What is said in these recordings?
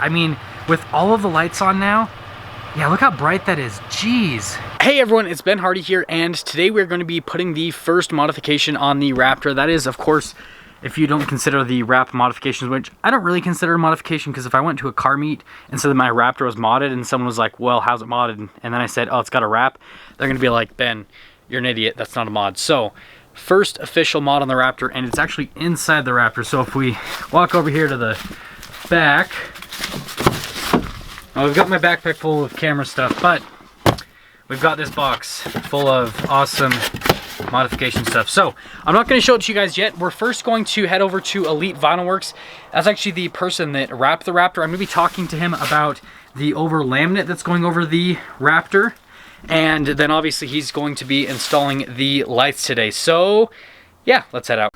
I mean, with all of the lights on now, yeah, look how bright that is. Jeez. Hey everyone, it's Ben Hardy here, and today we're going to be putting the first modification on the Raptor. That is, of course, if you don't consider the wrap modifications, which I don't really consider a modification, because if I went to a car meet and said that my Raptor was modded and someone was like, well, how's it modded? And then I said, oh, it's got a wrap, they're going to be like, Ben, you're an idiot. That's not a mod. So, first official mod on the Raptor, and it's actually inside the Raptor. So if we walk over here to the back, well, we've got my backpack full of camera stuff, but we've got this box full of awesome modification stuff. So I'm not going to show it to you guys yet. We're first going to head over to Elite Vinyl Works. That's actually the person that wrapped the Raptor. I'm going to be talking to him about the over laminate that's going over the Raptor, and then obviously he's going to be installing the lights today. So yeah, let's head out.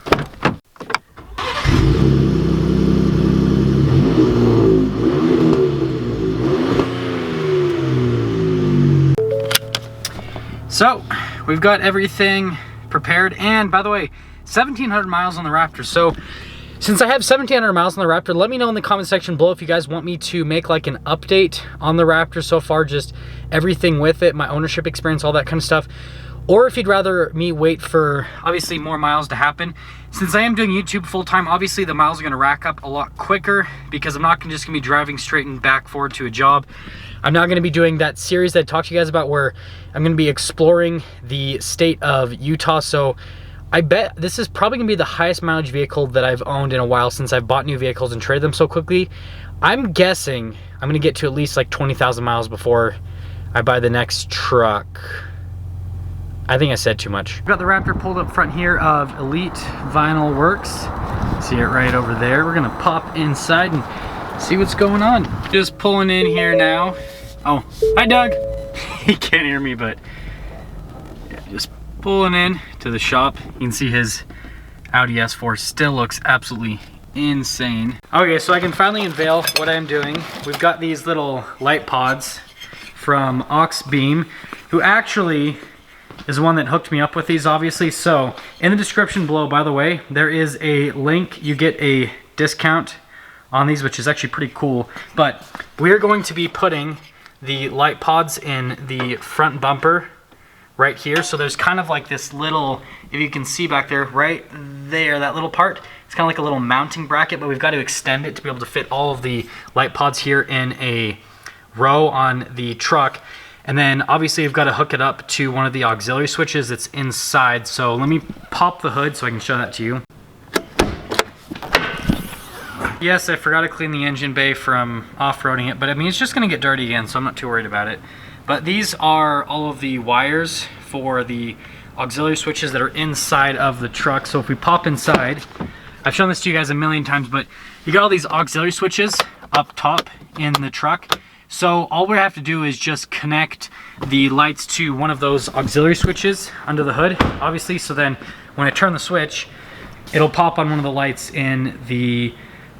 So, we've got everything prepared, and by the way, 1,700 miles on the Raptor. So, since I have 1,700 miles on the Raptor, let me know in the comment section below if you guys want me to make like an update on the Raptor so far, just everything with it, my ownership experience, all that kind of stuff. Or if you'd rather me wait for, obviously, more miles to happen. Since I am doing YouTube full-time, obviously the miles are going to rack up a lot quicker, because I'm not just going to be driving straight and back forward to a job. I'm now going to be doing that series that I talked to you guys about, where I'm going to be exploring the state of Utah. So I bet this is probably going to be the highest mileage vehicle that I've owned in a while, since I've bought new vehicles and traded them so quickly. I'm guessing I'm going to get to at least like 20,000 miles before I buy the next truck. I think I said too much. We've got the Raptor pulled up front here of Elite Vinyl Works. See it right over there. We're gonna pop inside and see what's going on. Just pulling in here now. Oh, hi Doug. He can't hear me, but yeah, just pulling in to the shop. You can see his Audi S4 still looks absolutely insane. Okay, so I can finally unveil what I'm doing. We've got these little light pods from Oxbeam, who actually is the one that hooked me up with these, obviously. So in the description below, by the way, there is a link. You get a discount on these, which is actually pretty cool. But we're going to be putting the light pods in the front bumper right here. So there's kind of like this little, if you can see back there, right there, that little part, it's kind of like a little mounting bracket, but we've got to extend it to be able to fit all of the light pods here in a row on the truck. And then obviously you've got to hook it up to one of the auxiliary switches that's inside. So let me pop the hood so I can show that to you. Yes, I forgot to clean the engine bay from off-roading it, but I mean, it's just going to get dirty again, so I'm not too worried about it. But these are all of the wires for the auxiliary switches that are inside of the truck. So if we pop inside, I've shown this to you guys a million times, but you got all these auxiliary switches up top in the truck. So all we have to do is just connect the lights to one of those auxiliary switches under the hood, obviously. So then when I turn the switch, it'll pop on one of the lights in the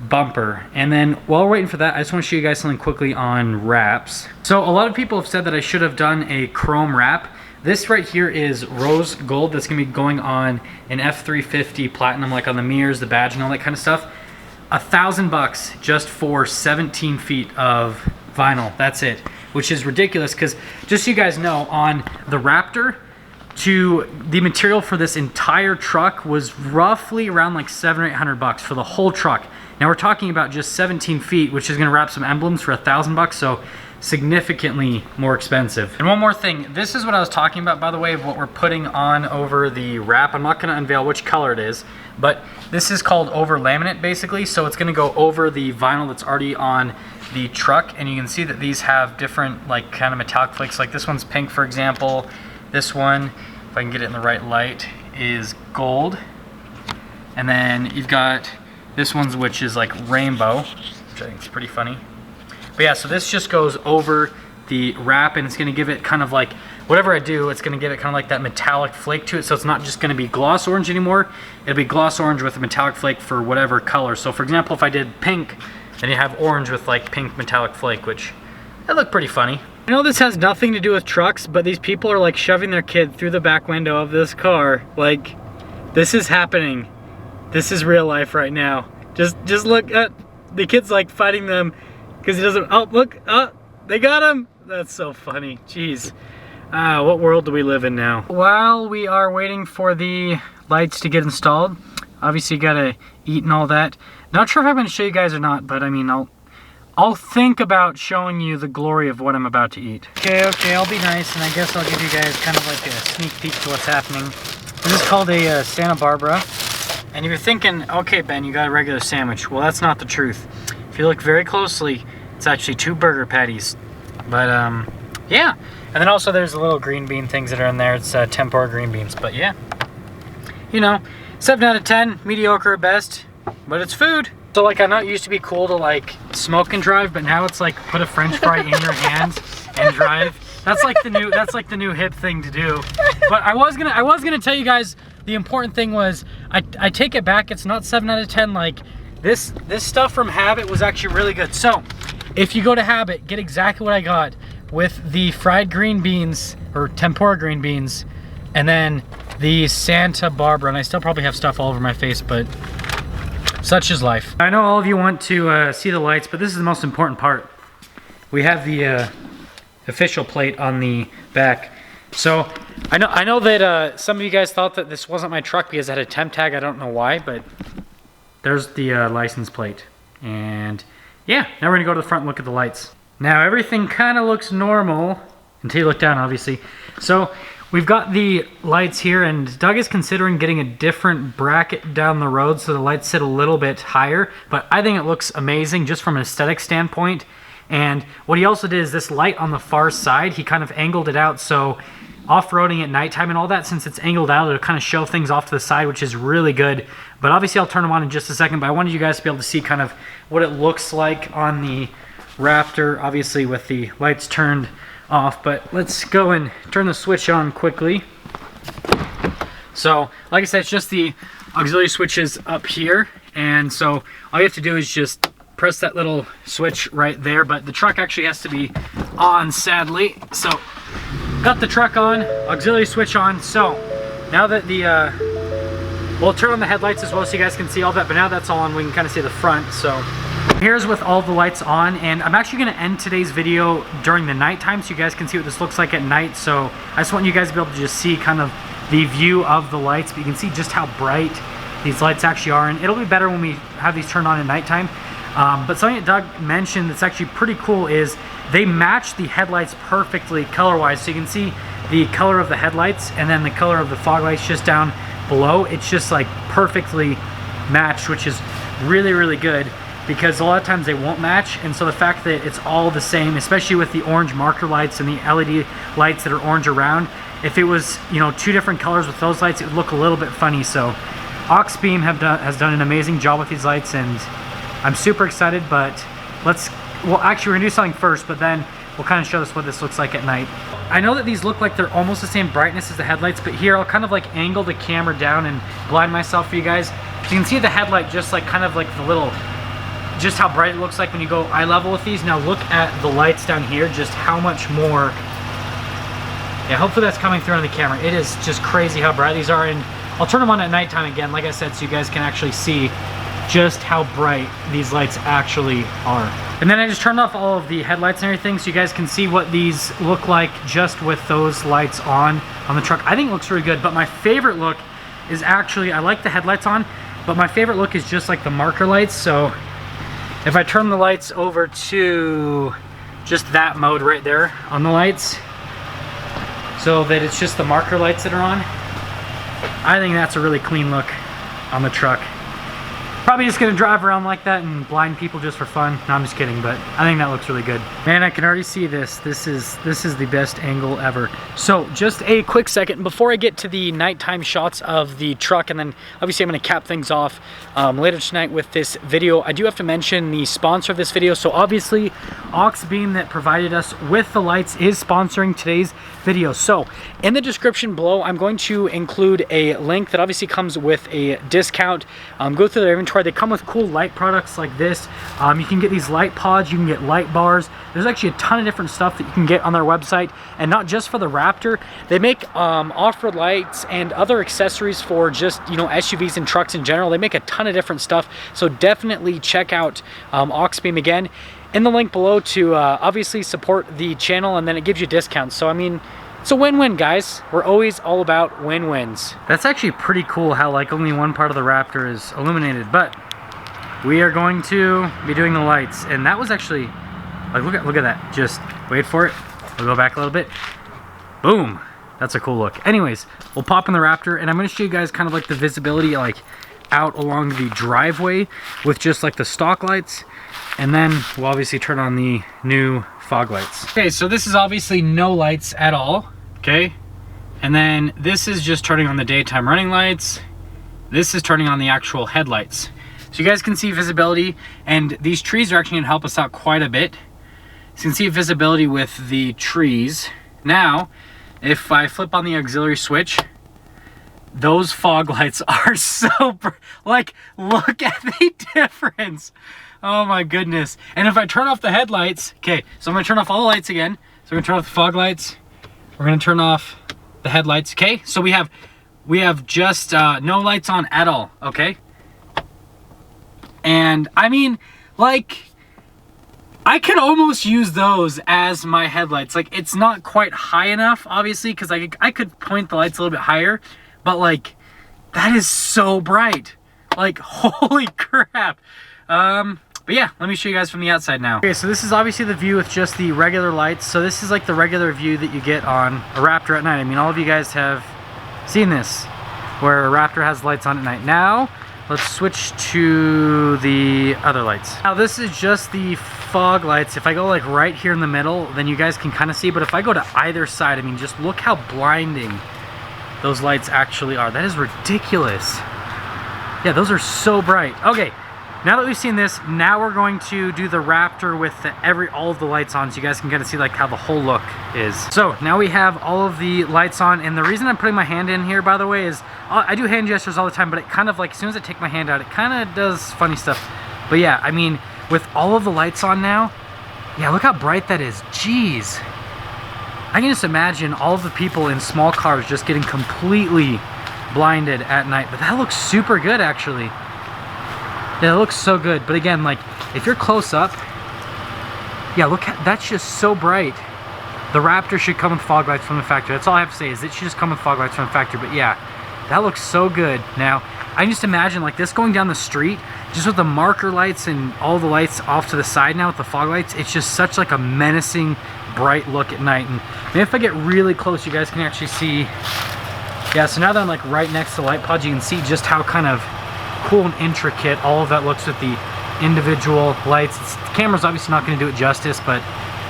bumper. And then while we're waiting for that, I just want to show you guys something quickly on wraps. So a lot of people have said that I should have done a chrome wrap. This right here is rose gold that's going to be going on an F350 Platinum, like on the mirrors, the badge, and all that kind of stuff. $1,000 just for 17 feet of vinyl. That's it, which is ridiculous, because just so you guys know, on the Raptor, the material for this entire truck was roughly around like $700 or $800 for the whole truck. Now we're talking about just 17 feet, which is going to wrap some emblems for $1,000, so significantly more expensive. And one more thing, this is what I was talking about, by the way, of what we're putting on over the wrap. I'm not going to unveil which color it is, but this is called over laminate, basically. So it's going to go over the vinyl that's already on the truck, and you can see that these have different like kind of metallic flakes. Like this one's pink, for example. This one, if I can get it in the right light, is gold. And then you've got this one's, which is like rainbow, which I think is pretty funny. But yeah, so this just goes over the wrap, and it's going to give it kind of like, whatever I do, it's going to give it kind of like that metallic flake to it. So it's not just going to be gloss orange anymore. It'll be gloss orange with a metallic flake for whatever color. So for example, if I did pink, then you have orange with like pink metallic flake, which that looked pretty funny. I know this has nothing to do with trucks, but these people are like shoving their kid through the back window of this car. Like, this is happening. This is real life right now. Just look at the kids like fighting them Because he doesn't, oh, look, they got him. That's so funny, jeez. What world do we live in now? While we are waiting for the lights to get installed, obviously you gotta eat and all that. Not sure if I'm gonna show you guys or not, but I mean, I'll think about showing you the glory of what I'm about to eat. Okay, I'll be nice, and I guess I'll give you guys kind of like a sneak peek to what's happening. This is called a Santa Barbara. And if you're thinking, okay, Ben, you got a regular sandwich. Well, that's not the truth. If you look very closely, it's actually 2 burger patties. But, yeah. And then also there's the little green bean things that are in there. It's tempura green beans. But yeah, you know, 7 out of 10, mediocre at best, but it's food. So like, I know it used to be cool to like smoke and drive, but now it's like put a French fry in your hand and drive. That's like the new hip thing to do. But I was gonna tell you guys, the important thing was, I take it back, it's not 7 out of 10. Like this stuff from Habit was actually really good. So if you go to Habit, get exactly what I got with the fried green beans, or tempura green beans, and then the Santa Barbara. And I still probably have stuff all over my face, but such is life. I know all of you want to see the lights, but this is the most important part. We have the official plate on the back. So I know that some of you guys thought that this wasn't my truck because it had a temp tag. I don't know why, but there's the license plate. And yeah, now we're gonna go to the front and look at the lights. Now everything kind of looks normal until you look down, obviously. So we've got the lights here, and Doug is considering getting a different bracket down the road so the lights sit a little bit higher, but I think it looks amazing just from an aesthetic standpoint. And what he also did is this light on the far side, he kind of angled it out, so off-roading at nighttime and all that, since it's angled out, it'll kind of show things off to the side, which is really good. But obviously I'll turn them on in just a second, but I wanted you guys to be able to see kind of what it looks like on the Raptor, obviously with the lights turned off. But let's go and turn the switch on quickly. So like I said, it's just the auxiliary switches up here, and so all you have to do is just press that little switch right there. But the truck actually has to be on, sadly. So got the truck on, auxiliary switch on. So now that the we'll turn on the headlights as well so you guys can see all that, but now that's all on, we can kind of see the front. So here's with all the lights on, and I'm actually going to end today's video during the nighttime so you guys can see what this looks like at night. So I just want you guys to be able to just see kind of the view of the lights, but you can see just how bright these lights actually are, and it'll be better when we have these turned on at nighttime. But something that Doug mentioned that's actually pretty cool is they match the headlights perfectly color-wise. So you can see the color of the headlights and then the color of the fog lights just down below. It's just like perfectly matched, which is really, really good, because a lot of times they won't match. And so the fact that it's all the same, especially with the orange marker lights and the LED lights that are orange around, if it was, you know, 2 different colors with those lights, it would look a little bit funny. So Auxbeam has done an amazing job with these lights, and I'm super excited. But well, actually we're gonna do something first, but then we'll kind of show us what this looks like at night. I know that these look like they're almost the same brightness as the headlights, but here I'll kind of like angle the camera down and blind myself for you guys. So you can see the headlight just like kind of like the little, just how bright it looks like when you go eye level with these. Now look at the lights down here, just how much more. Yeah, hopefully that's coming through on the camera. It is just crazy how bright these are, and I'll turn them on at nighttime again, like I said, so you guys can actually see just how bright these lights actually are. And then I just turned off all of the headlights and everything so you guys can see what these look like just with those lights on the truck. I think it looks really good, but my favorite look is actually, I like the headlights on, but my favorite look is just like the marker lights. So if I turn the lights over to just that mode right there on the lights, so that it's just the marker lights that are on, I think that's a really clean look on the truck. Probably just gonna drive around like that and blind people just for fun. No, I'm just kidding, but I think that looks really good. Man, I can already see this. This is the best angle ever. So just a quick second before I get to the nighttime shots of the truck, and then obviously I'm gonna cap things off later tonight with this video. I do have to mention the sponsor of this video. So obviously Auxbeam, that provided us with the lights, is sponsoring today's video. So in the description below, I'm going to include a link that obviously comes with a discount. Go through their inventory. They come with cool light products like this. You can get these light pods, you can get light bars. There's actually a ton of different stuff that you can get on their website, and not just for the Raptor. They make off-road lights and other accessories for just, you know, SUVs and trucks in general. They make a ton of different stuff, so definitely check out Auxbeam again. in the link below to obviously support the channel, and then it gives you discounts. So I mean, it's a win-win, guys. We're always all about win-wins. That's actually pretty cool how like only one part of the Raptor is illuminated, but we are going to be doing the lights, and that was actually like, look at that. Just wait for it. We'll go back a little bit. Boom. That's a cool look. Anyways, we'll pop in the Raptor, and I'm going to show you guys kind of like the visibility like out along the driveway with just like the stock lights, and then we'll obviously turn on the new fog lights. Okay, so this is obviously no lights at all, okay? And then this is just turning on the daytime running lights. This is turning on the actual headlights. So you guys can see visibility, and these trees are actually gonna help us out quite a bit. So you can see visibility with the trees. Now, if I flip on the auxiliary switch, those fog lights are so, like, look at the difference. Oh my goodness. And if I turn off the headlights, okay, so I'm gonna turn off all the lights again. So we're gonna turn off the fog lights. We're gonna turn off the headlights, okay? So we have just no lights on at all, okay? And I mean, like, I could almost use those as my headlights. Like, it's not quite high enough, obviously, because I could point the lights a little bit higher, but like, that is so bright. Like, holy crap. But yeah, let me show you guys from the outside now. Okay, so this is obviously the view with just the regular lights. So this is like the regular view that you get on a Raptor at night. I mean, all of you guys have seen this, where a Raptor has lights on at night. Now, let's switch to the other lights. Now this is just the fog lights. If I go like right here in the middle, then you guys can kind of see, but if I go to either side, I mean, just look how blinding those lights actually are. That is ridiculous. Yeah, those are so bright. Okay, now that we've seen this, now we're going to do the Raptor with all of the lights on, so you guys can kind of see like how the whole look is. So now we have all of the lights on, and the reason I'm putting my hand in here, by the way, is I do hand gestures all the time, but it kind of like, as soon as I take my hand out, it kind of does funny stuff. But yeah, I mean, with all of the lights on now, yeah, look how bright that is. Jeez. I can just imagine all of the people in small cars just getting completely blinded at night, but that looks super good actually. Yeah, it looks so good. But again, like, if you're close up, yeah, look, that's just so bright. The Raptor should come with fog lights from the factory. That's all I have to say, is it should just come with fog lights from the factory. But yeah, that looks so good. Now, I just imagine like this going down the street, just with the marker lights and all the lights off to the side now with the fog lights, it's just such like a menacing, bright look at night. And maybe if I get really close, you guys can actually see. Yeah, so now that I'm like right next to the light pods, you can see just how kind of cool and intricate all of that looks with the individual lights. The camera's obviously not going to do it justice, but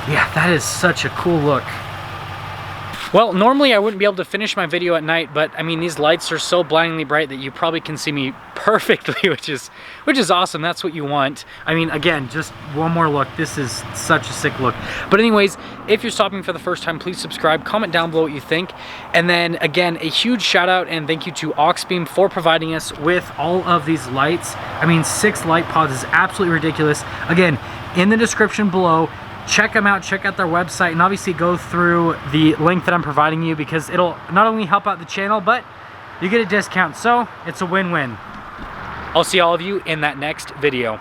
yeah, that is such a cool look. Well, normally I wouldn't be able to finish my video at night, but I mean, these lights are so blindingly bright that you probably can see me perfectly, which is awesome. That's what you want. I mean, again, just one more look. This is such a sick look. But anyways, if you're stopping for the first time, please subscribe, comment down below what you think. And then again, a huge shout out and thank you to Auxbeam for providing us with all of these lights. I mean, 6 light pods is absolutely ridiculous. Again, in the description below, check them out, check out their website, and obviously go through the link that I'm providing you, because it'll not only help out the channel, but you get a discount, so it's a win-win. I'll see all of you in that next video.